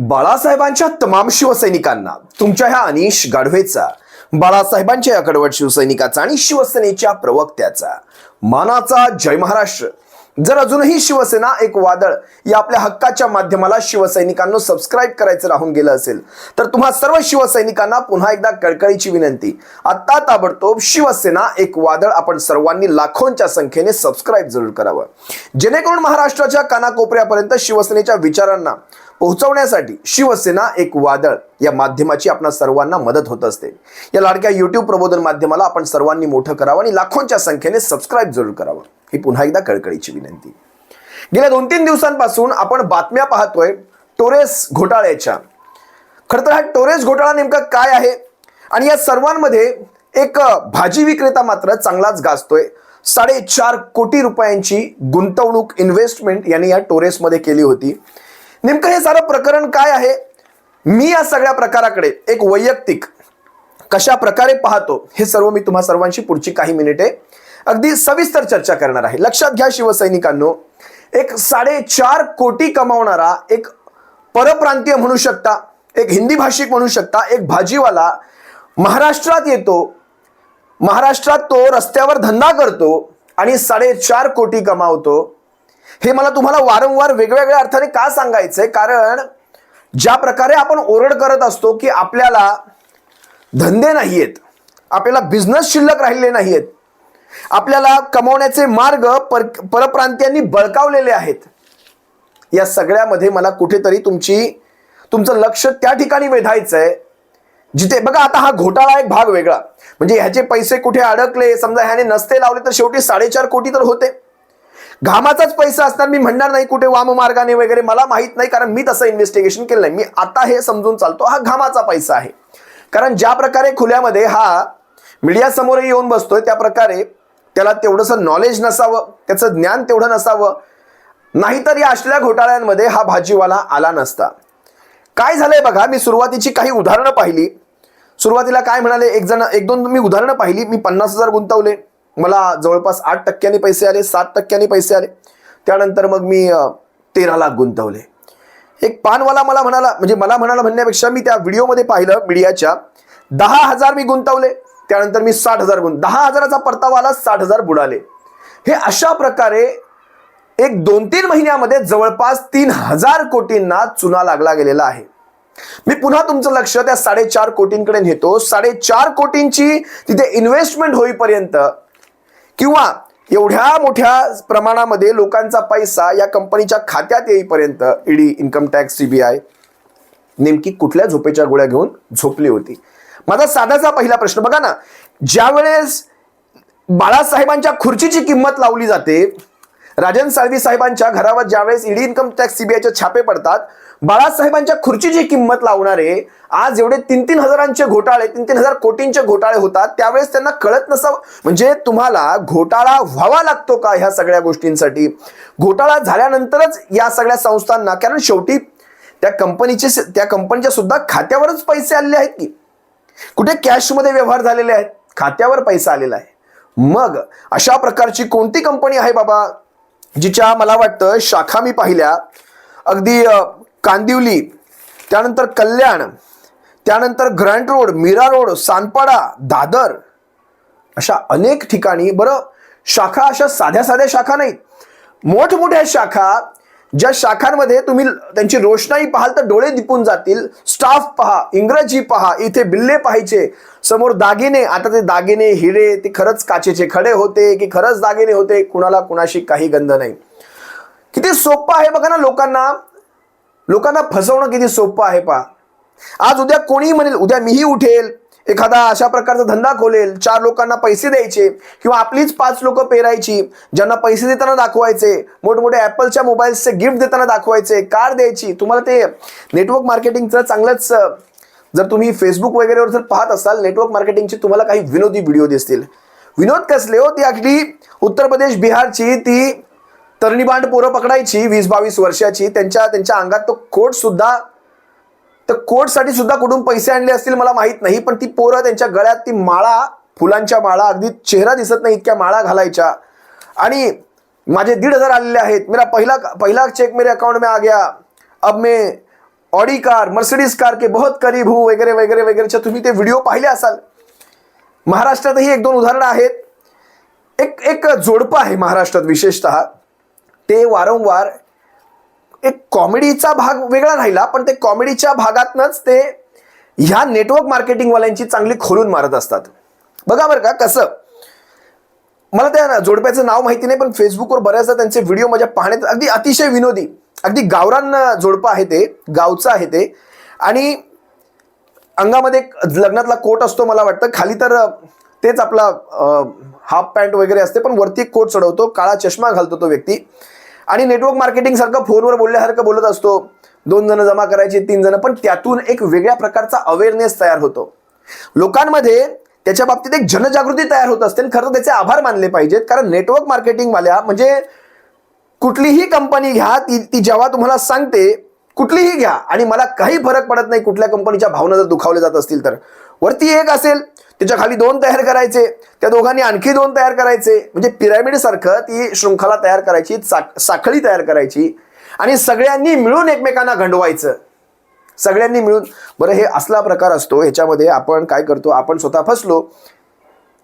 बाळासाहेबांच्या तमाम शिवसैनिकांना तुमच्या ह्या अनिश गाढवेचा, बाळासाहेबांच्या या कडवट शिवसैनिकाचा आणि शिवसेनेच्या प्रवक्त्याचा मानाचा जय महाराष्ट्र. जर अजूनही शिवसेना एक वादळ या आपल्या हक्काच्या माध्यमाला शिवसैनिकांना सबस्क्राईब करायचं राहून गेलं असेल तर तुम्हा सर्व शिवसैनिकांना पुन्हा एकदा कळकळीची विनंती, आता ताबडतोब शिवसेना एक वादळ आपण सर्वांनी लाखोंच्या संख्येने सबस्क्राईब जरूर करावं, जेणेकरून महाराष्ट्राच्या कानाकोपऱ्यापर्यंत शिवसेनेच्या विचारांना पोहोचवण्यासाठी शिवसेना एक वादळ या माध्यमाची आपणा सर्वांना मदत होत असते. या लाडक्या YouTube प्रबोधन माध्यमाला आपण सर्वांनी मोठं करावं आणि लाखोंच्या संख्येने सबस्क्राईब जरूर करावं, ही पुन्हा एकदा कळकळीची विनंती. गेल्या 2-3 दिवसांपासून आपण बातम्या पाहतोय टोरेस घोटाळ्याच्या. खरं तर हा टोरेस घोटाळा नेमका काय आहे आणि या सर्वांमध्ये एक भाजी विक्रेता मात्र चांगलाच गाजतोय. 4.5 कोटी रुपयांची गुंतवणूक इन्व्हेस्टमेंट यांनी या टोरेसमध्ये केली होती. नेमकं हे सारं प्रकरण काय आहे, मी या सगळ्या प्रकाराकडे एक वैयक्तिक कशा प्रकारे पाहतो हे सर्व मी तुम्हा सर्वांशी पुढची काही मिनिटे अगदी सविस्तर चर्चा करणार आहे. लक्षात घ्या शिवसैनिकांनो, एक 4.5 कोटी कमावणारा एक परप्रांतीय म्हणू शकता, एक हिंदी भाषिक म्हणू शकता, एक भाजीवाला महाराष्ट्रात येतो, महाराष्ट्रात तो रस्त्यावर धंदा करतो आणि 4.5 कोटी कमावतो. हे मला तुम्हाला वारंवार वेगवेगळ्या अर्थाने का सांगायचंय, कारण ज्या प्रकारे आपण ओरड करत असतो की आपल्याला धंदे नाहीयेत, आपल्याला बिझनेस शिल्लक राहिले नाहीयेत, आपल्याला कमवण्याचे मार्ग परप्रांतीयांनी बळकावलेले आहेत, या सगळ्यामध्ये मला कुठेतरी तुमचं लक्ष त्या ठिकाणी वेधायचंय जिथे बघा, आता हा घोटाळा एक भाग वेगळा, म्हणजे ह्याचे पैसे कुठे अडकले, समजा ह्याने नसते लावले तर शेवटी 4.5 कोटी तर होते. घामाचाच पैसा असणार, मी म्हणणार नाही कुठे वाम मार्गाने वगैरे, मला माहित नाही, कारण मी तसं इन्व्हेस्टिगेशन केलं नाही. मी आता हे समजून चालतो हा घामाचा पैसा आहे, कारण ज्या प्रकारे खुल्यामध्ये हा मीडिया समोर येऊन बसतोय त्या प्रकारे त्याला तेवढंसं नॉलेज नसावं, त्याचं ज्ञान तेवढं नसावं, नाहीतर या असल्या घोटाळ्यांमध्ये हा भाजीवाला आला नसता. काय झालंय बघा, मी सुरुवातीची काही उदाहरणं पाहिली. सुरुवातीला काय म्हणाले, एक दोन मी उदाहरणं पाहिली. मी 50,000 गुंतवले, मला जवळपास 8% पैसे आले, 7% पैसे आले. त्यानंतर मग मी 13 लाख गुंतवले. एक पानवाला मला म्हणाला, म्हणजे मला म्हणाला म्हणण्यापेक्षा मी त्या व्हिडिओमध्ये पाहिलं मीडियाच्या, 10,000 मी गुंतवले, त्यानंतर मी 60,000 10,000चा परतावा आला, 60,000 बुडाले. हे अशा प्रकारे एक 2-3 महिन्यामध्ये जवळपास 3,000 कोटींना चुना लागला गेलेला आहे. मी पुन्हा तुमचं लक्ष त्या 4.5 कोटींकडे नेतो. 4.5 कोटींची तिथे इन्व्हेस्टमेंट होईपर्यंत किंवा एवढ्या मोठ्या प्रमाणामध्ये लोकांचा पैसा या कंपनीच्या खात्यात येईपर्यंत ईडी, इन्कम टॅक्स, CBI नेमकी कुठल्या झोपेच्या गोळ्या घेऊन झोपली होती? माझा साधाचा पहिला प्रश्न बघा ना, ज्या वेळेस बाळासाहेबांच्या खुर्चीची किंमत लावली जाते, राजन साळवी साहेबांच्या घरावर ज्यावेळेस ईडी, इन्कम टॅक्स, CBIचे छापे पडतात, बाळासाहेबांच्या खुर्चीची किंमत लावणारे आज एवढे 3-3 हजारांचे घोटाळे, 3-3 कोटींचे घोटाळे होतात, त्यावेळेस त्यांना कळत नसावं. म्हणजे तुम्हाला घोटाळा व्हावा लागतो का ह्या सगळ्या गोष्टींसाठी? घोटाळा झाल्यानंतरच या सगळ्या संस्थांना, कारण शेवटी त्या कंपनीच्या सुद्धा खात्यावरच पैसे आलेले आहेत की कुठे कॅशमध्ये व्यवहार झालेले आहेत, खात्यावर पैसा आलेला आहे. मग अशा प्रकारची कोणती कंपनी आहे बाबा जिच्या मला वाटतं शाखा मी पाहिल्या, अगदी कांदिवली, त्यानंतर कल्याण, त्यानंतर Grant Road, Mira Road, Sanpada, Dadar, अशा अनेक ठिकाणी. बरं, शाखा अशा साध्या साध्या शाखा नाहीत, मोठमोठ्या शाखा, ज्या शाखांमध्ये तुम्ही त्यांची रोषणाई पाहाल तर डोळे दिपून जातील. स्टाफ पहा, इंग्रजी पहा, इथे बिल्ले पाहायचे, समोर दागिने. आता ते दागिने, हिरे, ते खरंच काचेचे खडे होते की खरंच दागिने होते, कुणाला कुणाशी काही गंध नाही. किती सोपं आहे बघा ना, लोकांना फसवणं किती सोपं आहे पहा. आज उद्या कोणी म्हणेल, उद्या मीही उठेल, एखादा अशा प्रकारचा धंदा खोलेल, 4 लोकांना पैसे द्यायचे किंवा आपलीच 5 लोक पेरायची, ज्यांना पैसे देताना दाखवायचे, मोठमोठे ॲपलच्या मोबाईल्सचे गिफ्ट देताना दाखवायचे, कार द्यायची. तुम्हाला ते नेटवर्क मार्केटिंगचं चांगलंच, जर तुम्ही फेसबुक वगैरेवर जर पाहत असाल नेटवर्क मार्केटिंगचे, तुम्हाला काही विनोदी व्हिडिओ दिसतील. विनोद कसले हो, ती अगदी उत्तर प्रदेश, बिहारची ती तरणीबांड पोरं पकडायची 20-22 वर्षाची, त्यांच्या अंगात तो कोट सुद्धा, तर कोटसाठी सुद्धा कुठून पैसे आणले असतील मला माहित नाही, पण ती पोरं त्यांच्या गळ्यात ती माळा, फुलांच्या माळा, अगदी चेहरा दिसत नाही इतक्या माळा घालायच्या. आणि माझे 1,500 आलेले आहेत, मेरा पहला चेक मेरे अकाउंट में आ गया, अब मैं ऑडी कार, मर्सिडीज कार के बहुत करीब हूं वगैरे वगैरे वगैरेच्या तुम्ही ते व्हिडिओ पाहिले असाल. महाराष्ट्रातही एक दोन उदाहरणं आहेत. एक जोडपं आहे महाराष्ट्रात विशेषतः, ते वारंवार एक कॉमेडीचा भाग वेगळा राहिला, पण ते कॉमेडीच्या भागातनच ते ह्या नेटवर्क मार्केटिंगवाल्यांची चांगली खोलून मारत असतात. बघा बरं का कसं, मला त्या जोडप्याचं नाव माहिती नाही, पण फेसबुकवर बऱ्याचदा त्यांचे व्हिडिओ माझ्या पाहण्यात अगदी अतिशय विनोदी, अगदी गावरान जोडपं आहे ते, गावचं आहे ते. आणि अंगामध्ये लग्नातला कोट असतो मला वाटतं, खाली तर तेच आपला हाफ पॅन्ट वगैरे असते, पण वरती कोट चढवतो, काळा चष्मा घालतो तो व्यक्ती. आणि नेटवर्क मार्केटिंग सारखं फोनवर बोलल्यासारखं बोलत असतो. 2 जण जमा करायचे, 3 जण, पण त्यातून एक वेगळ्या प्रकारचा अवेअरनेस तयार होतो लोकांमध्ये. त्याच्या बाबतीत एक जनजागृती तयार होत असते. खरं तर त्याचे आभार मानले पाहिजेत, कारण नेटवर्क मार्केटिंग वाल्या म्हणजे कुठलीही कंपनी घ्या, ती जेव्हा तुम्हाला सांगते कुठलीही घ्या, आणि मला काही फरक पडत नाही कुठल्या कंपनीच्या भावना जर दुखावल्या जात असतील तर, वरती एक असेल त्याच्या खाली 2 तयार करायचे, त्या दोघांनी आणखी 2 तयार करायचे, म्हणजे पिरॅमिड सारखं ती शृंखला तयार करायची, साखळी तयार करायची, आणि सगळ्यांनी मिळून एकमेकांना गंडवायचं, सगळ्यांनी मिळून. बरं, हे असला प्रकार असतो. ह्याच्यामध्ये आपण काय करतो, आपण स्वतः फसलो.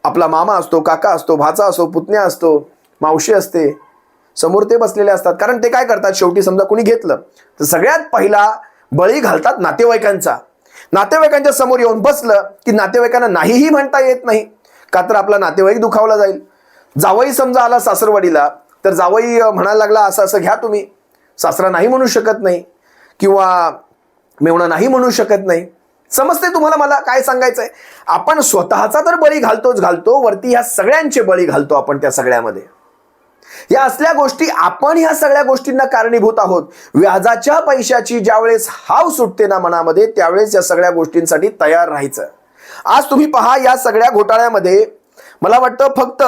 आपला मामा असतो, काका असतो, भाचा असतो, पुतण्या असतो, मावशी असते, समोर ते बसलेले असतात. कारण ते काय करतात, शेवटी समजा कोणी घेतलं तर सगळ्यात पहिला बळी घालतात नातेवाईकांचा. नातेवाईकांच्या समोर येऊन बसलं की नातेवाईकांना नाहीही म्हणता येत नाही, का तर आपला नातेवाईक दुखावला जाईल. जावई समजा आला सासरवाडीला, तर जावई म्हणायला लागला असं असं घ्या तुम्ही, सासरा नाही म्हणू शकत नाही, किंवा मेवणा नाही म्हणू शकत नाही. समजते तुम्हाला मला काय सांगायचंय? आपण स्वतःचा तर बळी घालतो, वरती ह्या सगळ्यांचे बळी घालतो आपण त्या सगळ्यामध्ये. या असल्या गोष्टी, आपण ह्या सगळ्या गोष्टींना कारणीभूत आहोत. व्याजाच्या पैशाची ज्यावेळेस हाव सुटते ना मनामध्ये, त्यावेळेस या सगळ्या गोष्टींसाठी तयार राहायचं. आज तुम्ही पहा, या सगळ्या घोटाळ्यामध्ये मला वाटतं फक्त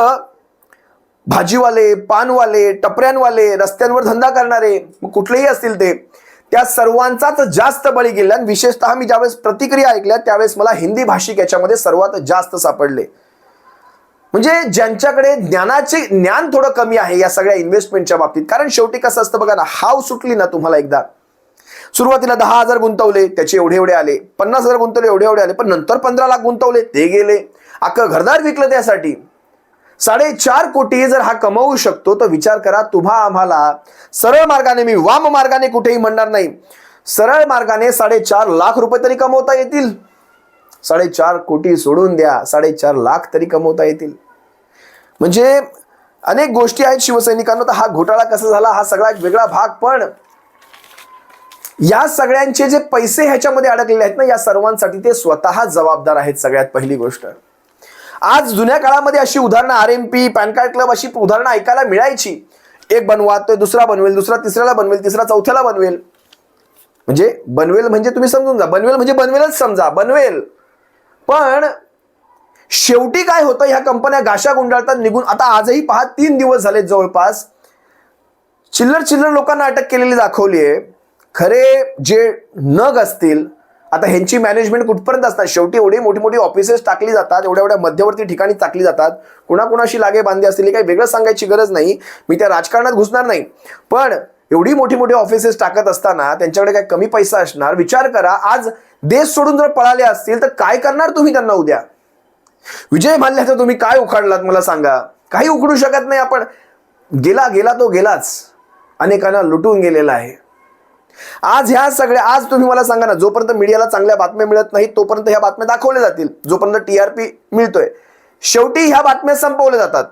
भाजीवाले, पानवाले, टपऱ्यांवाले, रस्त्यांवर धंदा करणारे, कुठलेही असतील ते, त्या सर्वांचाच जास्त बळी गेला. आणि विशेषतः मी ज्यावेळेस प्रतिक्रिया ऐकल्या त्यावेळेस मला हिंदी भाषिक याच्यामध्ये सर्वात जास्त सापडले. म्हणजे ज्यांच्याकडे ज्ञान थोडं कमी आहे या सगळ्या इन्व्हेस्टमेंटच्या बाबतीत. कारण शेवटी कसं असतं बघा ना, हाव सुटली ना तुम्हाला एकदा, सुरुवातीला 10,000 गुंतवले त्याचे एवढे आले, 50,000 गुंतवले एवढे आले, पण नंतर 15 लाख गुंतवले ते गेले, अख्खं घरदार विकलं त्यासाठी. 4.5 कोटी जर हा कमवू शकतो तर विचार करा, तुम्हा आम्हाला सरळ मार्गाने, मी वाम मार्गाने कुठेही म्हणणार नाही, सरळ मार्गाने 4.5 लाख रुपये तरी कमवता येतील. 4.5 कोटी सोडून द्या, 4.5 लाख तरी कमवता येतील. म्हणजे अनेक गोष्टी आहेत शिवसैनिकांना. तर हा घोटाळा कसा झाला हा सगळा एक वेगळा भाग, पण या सगळ्यांचे जे पैसे ह्याच्यामध्ये अडकलेले आहेत ना, या सर्वांसाठी ते स्वतः जबाबदार आहेत. सगळ्यात पहिली गोष्ट, आज जुन्या काळामध्ये अशी उदाहरणं, RMP, पॅन कार्ड क्लब, अशी उदाहरणं ऐकायला मिळायची. एक बनवा, तो दुसरा बनवेल, दुसरा तिसऱ्याला बनवेल, तिसरा चौथ्याला बनवेल. म्हणजे तुम्ही समजून जा, बनवेल म्हणजे बनवेलच समजा, बनवेल. पण शेवटी काय होतं, ह्या कंपन्या गाशा गुंडाळतात निघून. आता आजही पहा, 3 दिवस झाले जवळपास, चिल्लर लोकांना अटक केलेली दाखवली आहे. खरे जे नग असतील, आता ह्यांची मॅनेजमेंट कुठपर्यंत असतात, शेवटी एवढी मोठी मोठी ऑफिसेस टाकली जातात, एवढ्या मध्यवर्ती ठिकाणी टाकली जातात, कुणाकुणाशी लागे बांधे असतील काही वेगळं सांगायची गरज नाही, मी त्या राजकारणात घुसणार नाही. पण एवढी मोठी ऑफिसेस टाकत असताना त्यांच्याकडे काय कमी पैसा असणार? विचार करा, आज देश सोडून जर पळाले असतील तर काय करणार तुम्ही त्यांना उद्या? विजय माल्याचा तुम्ही काय उखाडलात मला सांगा? काही उखडू शकत नाही आपण. गेला तो गेलाच, अनेकांना लुटून गेलेला आहे. आज ह्या सगळ्या, आज तुम्ही मला सांगा ना, जोपर्यंत मीडियाला चांगल्या बातम्या मिळत नाहीत तोपर्यंत ह्या बातम्या दाखवल्या जातील, जोपर्यंत TRP मिळतोय, शेवटी ह्या बातम्या संपवल्या जातात.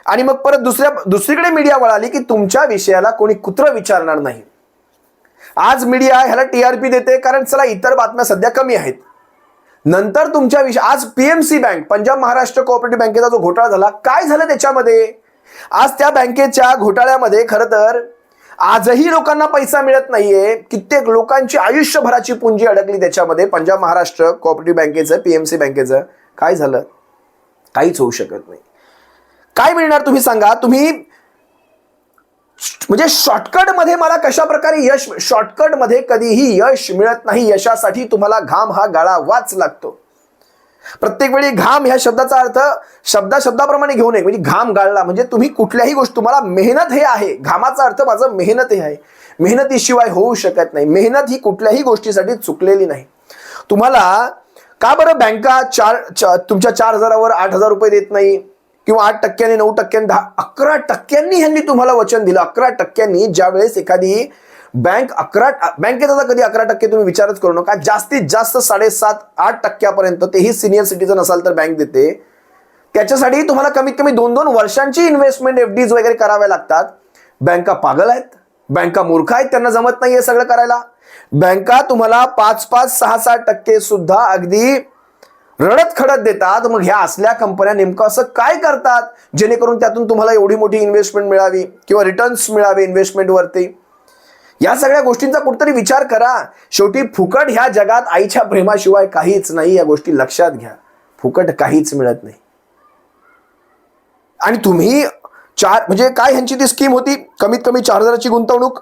आणि मग परत दुसरीकडे मीडिया वळाली की तुमच्या विषयाला कोणी कुत्र विचारणार नाही. आज मीडिया ह्याला TRP देते कारण चला इतर बातम्या सध्या कमी आहेत. नंतर तुमच्या विषय, आज PMC bank, Punjab Maharashtra cooperative बँकेचा जो घोटाळा झाला, काय झालं त्याच्यामध्ये? आज त्या बँकेच्या घोटाळ्यामध्ये खरं तर आजही लोकांना पैसा मिळत नाहीये. कित्येक लोकांची आयुष्यभराची पुंजी अडकली त्याच्यामध्ये. पंजाब महाराष्ट्र कोऑपरेटिव्ह बँकेचं, PMC बँकेचं काय झालं? काहीच होऊ शकत नाही. काय मिळणार तुम्ही सांगा? तुम्ही म्हणजे शॉर्टकट मध्ये मला कशा प्रकारे यश, शॉर्टकट मध्ये कधीही यश मिळत नाही. यशासाठी तुम्हाला घाम हा गाळावाच लागतो. प्रत्येक वेळी घाम ह्या शब्दाचा अर्थ शब्दाप्रमाणे घेऊ नये. म्हणजे घाम गाळला म्हणजे तुम्ही कुठल्याही गोष्ट, तुम्हाला मेहनत हे आहे, घामाचा अर्थ माझं मेहनत हे आहे. मेहनतीशिवाय होऊ शकत नाही. मेहनत ही कुठल्याही गोष्टीसाठी चुकलेली नाही. तुम्हाला का बरं बँका तुमच्या 4,000वर 8,000 रुपये देत नाही, किंवा 8%, 9%, 11% ह्यांनी तुम्हाला वचन दिलं. 11% ज्यावेळेस एखादी बँकेत आता कधी 11% तुम्ही विचारच करू नका. जास्तीत जास्त 7.5-8% तेही सिनियर सिटीजन असाल तर बँक देते. त्याच्यासाठी तुम्हाला कमीत कमी 2-2 वर्षांची इन्व्हेस्टमेंट FDs वगैरे कराव्या लागतात. बँका पागल आहेत, बँका मूर्ख आहेत, त्यांना जमत नाहीये सगळं करायला. बँका तुम्हाला 5-5, 6-6% सुद्धा अगदी रडत खडत देतात. मग ह्या असल्या कंपन्या नेमकं असं काय करतात जेणेकरून त्यातून तुम्हाला एवढी मोठी इन्व्हेस्टमेंट मिळावी किंवा रिटर्न्स मिळावे इन्व्हेस्टमेंटवरती? या सगळ्या गोष्टींचा कुठतरी विचार करा. शेवटी फुकट ह्या जगात आईच्या प्रेमाशिवाय काहीच नाही, या गोष्टी लक्षात घ्या. फुकट काहीच मिळत नाही. आणि तुम्ही म्हणजे काय ह्यांची ती स्कीम होती, कमीत कमी 4,000ची गुंतवणूक,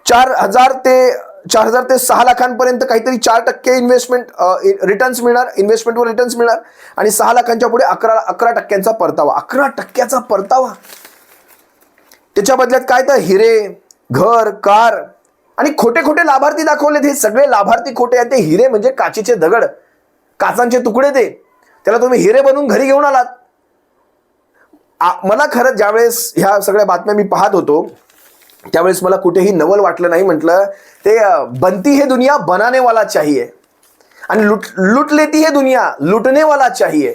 4,000 ते 6 लाखांपर्यंत काहीतरी 4% इन्व्हेस्टमेंट रिटर्न्स मिळणार, इन्व्हेस्टमेंटवर रिटर्न्स मिळणार, आणि 6 लाखांच्या पुढे 11% परतावा. 11% परतावा. त्याच्या बदल्यात काय तर हिरे, घर, कार आणि खोटे खोटे लाभार्थी दाखवलेत. हे सगळे लाभार्थी खोटे आहेत. ते हिरे म्हणजे काचेचे दगड, काचांचे तुकडे. त्याला तुम्ही हिरे बनवून घरी घेऊन आलात. मला खरंच ज्यावेळेस ह्या सगळ्या बातम्या मी पाहत होतो त्यावेळेस मला कुठेही नवल वाटलं नाही. म्हटलं ते बनती है दुनिया बनाने वाला चाहिए, आणि लुट लेती है दुनिया लुटने वाला चाहिए.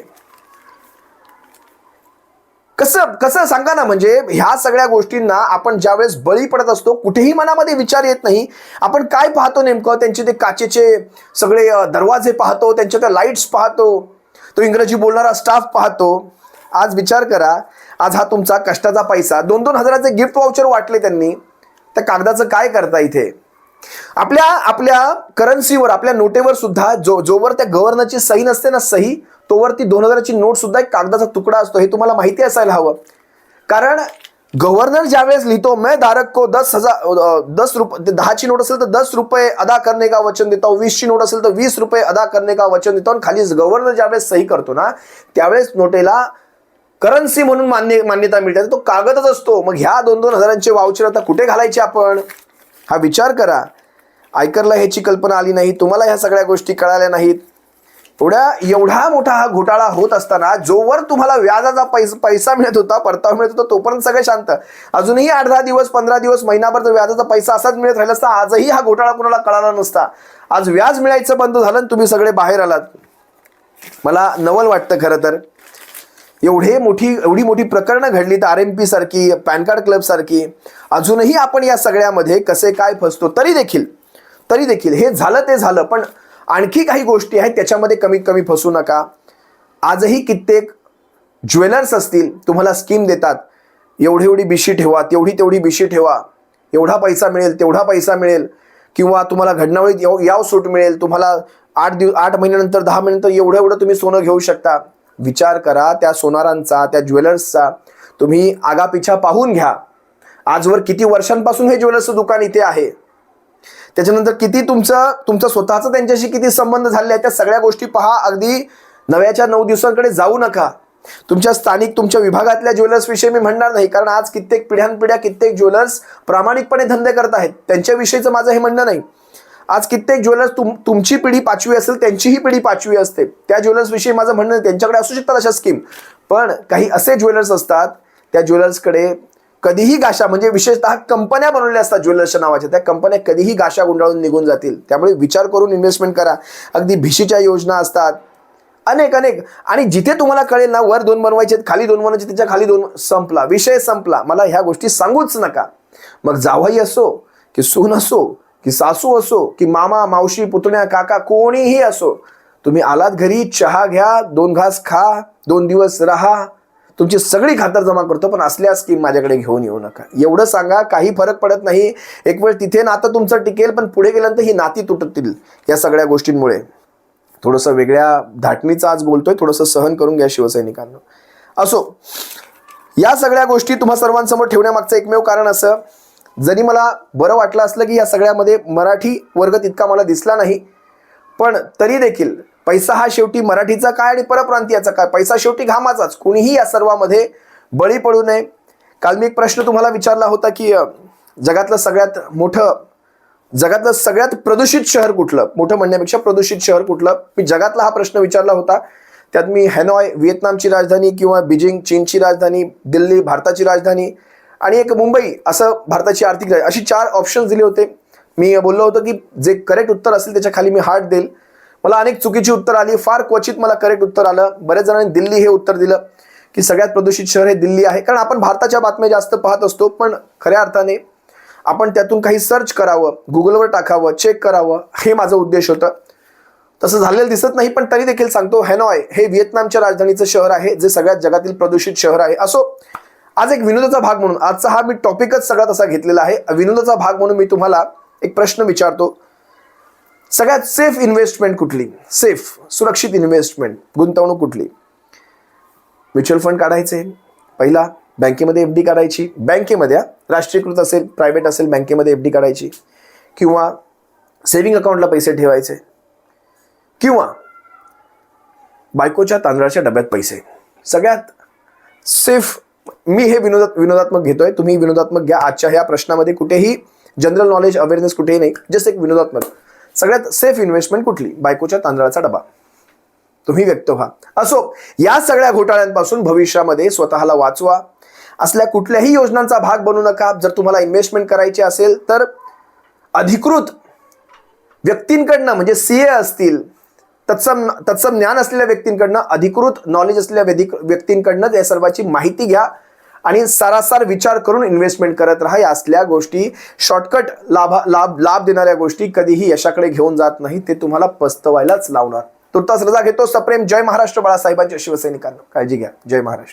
कसं सांगा ना. म्हणजे ह्या सगळ्या गोष्टींना आपण ज्यावेळेस बळी पडत असतो कुठेही मनामध्ये विचार येत नाही. आपण काय पाहतो नेमकं, त्यांचे ते काचेचे सगळे दरवाजे पाहतो, त्यांच्या त्या लाईट्स पाहतो, तो इंग्रजी बोलणारा स्टाफ पाहतो. आज विचार करा, आज हा तुमचा कष्टाचा पैसा 2-2 हजाराचे गिफ्ट वाउचर वाटले त्यांनी, त्या कागदाचं काय करता इथे? आपल्या करन्सीवर, आपल्या नोटेवर सुद्धा जोवर त्या गव्हर्नरची सही नसते ना, सही, तोवर ती 2,000ची नोट सुद्धा एक कागदाचा तुकडा असतो. हे तुम्हाला माहिती असायला हवं. कारण गव्हर्नर ज्यावेळेस लिहितो मैं धारक को 10 रुपये, 10ची नोट असेल तर 10 रुपये अदा करने का वचन देता हूं, 20ची नोट असेल तर 20 रुपये अदा करने का वचन देता हूं. खाली गव्हर्नर ज्यावेळेस सही करतो ना, त्यावेळेस नोटेला करन्सी म्हणून मान्यता मिळते. तो कागदच असतो. मग ह्या 2-2 हजारांचे वाउचर आता कुठे घालायचे आपण? हा विचार करा. आयकरला ह्याची कल्पना आली नाही, तुम्हाला ह्या सगळ्या गोष्टी कळाल्या नाहीत. एवढा मोठा हा घोटाळा होत असताना जोवर तुम्हाला व्याजाचा पैसा मिळत होता, परतावा मिळत होता, तोपर्यंत सगळे शांत. अजूनही 8-10 दिवस, 15 दिवस, महिनाभर जर व्याजाचा पैसा असाच मिळत राहिला असता, आजही हा घोटाळा कुणाला कळाला नसता. आज व्याज मिळायचं बंद झालं आणि तुम्ही सगळे बाहेर आलात. मला नवल वाटतं खरं तर. एवढी मोठी प्रकरणं घडलीत, RMP सारखी, पॅन कार्ड क्लब सारखी, अजूनही आपण या सगळ्यामध्ये कसे काय फसतो. तरी देखील हे झालं ते झालं, पण आणखी काही गोष्टी आहेत त्याच्यामध्ये कमीत कमी फसू नका. आजही कित्येक ज्वेलर्स असतील, तुम्हाला स्कीम देतात, एवढी बिशी ठेवा, तेवढी बिशी ठेवा, एवढा पैसा मिळेल, तेवढा पैसा मिळेल, किंवा तुम्हाला घडणावळीत याव सूट मिळेल, तुम्हाला 8 महिन्यानंतर, 10 महिन्यानंतर एवढं तुम्ही सोनं घेऊ शकता. विचार करा त्या सोनारांचा, त्या ज्वेलर्सचा. तुम्ही आगापिछा पाहून घ्या. आजवर किती वर्षांपासून हे ज्वेलर्सचं दुकान इथे आहे, त्याच्यानंतर किती तुमचं स्वतःचं त्यांच्याशी किती संबंध झाले आहेत, त्या सगळ्या गोष्टी पहा. अगदी 9च्या 9 दिवसांकडे जाऊ नका. तुमच्या स्थानिक, तुमच्या विभागातल्या ज्वेलर्स विषयी मी म्हणणार नाही, कारण आज कित्येक पिढ्यानपिढ्या कित्येक ज्वेलर्स प्रामाणिकपणे धंदे करत आहेत, त्यांच्याविषयीचं माझं हे म्हणणं नाही. आज कित्येक ज्वेलर्स तुमची पिढी 5वी असेल, त्यांचीही पिढी 5वी असते, त्या ज्वेलर्स विषयी माझं म्हणणं नाही. त्यांच्याकडे असू शकतात अशा स्कीम, पण काही असे ज्वेलर्स असतात, त्या ज्वेलर्सकडे कधीही गाशा, म्हणजे विशेषतः कंपन्या बनवलेल्या असतात ज्वेलर्सच्या नावाच्या, त्या कंपन्या कधीही गाशा गुंडाळून निघून जातील. त्यामुळे विचार करून इन्व्हेस्टमेंट करा. अगदी भिशीच्या योजना असतात अनेक. आणि जिथे तुम्हाला कळेल ना, वर 2 बनवायचे, खाली 2 बनवायचे, त्याच्या खाली 2, संपला विषय, संपला. मला ह्या गोष्टी सांगूच नका. मग जावई असो की सून असो की सासू असो की मामा, मावशी, पुतण्या, काका, कोणीही असो, तुम्ही आलात घरी, चहा घ्या, 2 घास खा, 2 दिवस राहा, तुमची सगळी खातर जमा करतो, पण असल्या स्कीम माझ्याकडे घेऊन येऊ नका. एवढं सांगा. काही फरक पडत नाही. एक वेळ तिथे नातं तुमचं टिकेल, पण पुढे गेल्यानंतर ही नाती तुटतील या सगळ्या गोष्टींमुळे. थोडंसं वेगळ्या धाटणीचं आज बोलतोय, थोडंसं सहन करून घ्या शिवसैनिकांना. असो, या सगळ्या गोष्टी तुम्हा सर्वांसमोर ठेवण्यामागचं एकमेव कारण असं, जरी मला बरं वाटलं असलं की या सगळ्यामध्ये मराठी वर्ग तितका मला दिसला नाही, पण तरी देखील पैसा हा शेवटी मराठीचा काय आणि परप्रांतीयाचा काय, पैसा शेवटी घामाचाच. कुणीही या सर्वामध्ये बळी पडू नये. काल मी एक प्रश्न तुम्हाला विचारला होता की जगातलं सगळ्यात प्रदूषित शहर कुठलं, मोठं म्हणण्यापेक्षा प्रदूषित शहर कुठलं, मी जगातला हा प्रश्न विचारला होता. त्यात मी हॅनॉय व्हिएतनामची राजधानी, किंवा बीजिंग चीनची राजधानी, दिल्ली भारताची राजधानी, आणि एक मुंबई असं भारताची आर्थिक राजधानी, अशी 4 ऑप्शन्स दिले होते. मी बोललो होतो की जे करेक्ट उत्तर असेल त्याच्या खाली मी हार्ट देईल. मला अनेक चुकीची उत्तर आली, फार क्वचित मला करेक्ट उत्तर आलं. बऱ्याच जणांनी दिल्ली हे उत्तर दिलं की सगळ्यात प्रदूषित शहर हे दिल्ली आहे. कारण आपण भारताच्या बातम्या जास्त पाहत असतो, पण खऱ्या अर्थाने आपण त्यातून काही सर्च करावं, गुगलवर टाकावं, चेक करावं, हे माझा उद्देश होता. तसं झालेलं दिसत नाही, पण तरी देखील सांगतो. हॅनॉय हे व्हिएतनामच्या राजधानीचं शहर आहे, जे सगळ्यात जगातील प्रदूषित शहर आहे. असो, आज एक विनोदाचा भाग म्हणून, आजचा हा मी टॉपिकच सगळा तसा घेतलेला आहे. विनोदाचा भाग म्हणून मी तुम्हाला एक प्रश्न विचारतो. सगळ्यात सेफ इन्व्हेस्टमेंट कुठली, सुरक्षित इन्व्हेस्टमेंट गुंतवणूक कुठली? म्युच्युअल फंड काढायचे, पहिला बँकेमध्ये एफडी काढायची, बँकेमध्ये राष्ट्रीयकृत असेल प्रायव्हेट असेल बँकेमध्ये एफडी काढायची, किंवा सेव्हिंग अकाउंटला पैसे ठेवायचे, किंवा बायकोच्या तांदळाच्या डब्यात पैसे. सगळ्यात सेफ, मी हे विनोदात्मक घेतोय, तुम्ही विनोदात्मक घ्या. आजच्या ह्या प्रश्नामध्ये कुठेही जनरल नॉलेज अवेअरनेस कुठेही नाही, जस्ट एक विनोदात्मक. सगळ्यात सेफ इन्व्हेस्टमेंट कुठली? बायकोच्या तांदळाचा डबा. तुम्ही व्यक्त व्हा. असो, या सगळ्या घोटाळ्यांपासून भविष्यामध्ये स्वतःला वाचवा. असल्या कुठल्याही योजनांचा भाग बनू नका. जर तुम्हाला इन्व्हेस्टमेंट करायची असेल तर अधिकृत व्यक्तींकडनं, म्हणजे CA असतील, तत्सम ज्ञान असलेल्या व्यक्तींकडनं, अधिकृत नॉलेज असलेल्या व्यक्तींकडनं या सर्वाची माहिती घ्या आणि सारासार विचार करून इन्व्हेस्टमेंट करत राहा. या असल्या गोष्टी, शॉर्टकट लाभ देणाऱ्या गोष्टी कधीही यशाकडे घेऊन जात नाही, ते तुम्हाला पस्तवायलाच लावणार. तुर्तास रजा घेतो. सप्रेम. जय महाराष्ट्र. बाळासाहेबांच्या शिवसैनिकांना काळजी घ्या. जय महाराष्ट्र.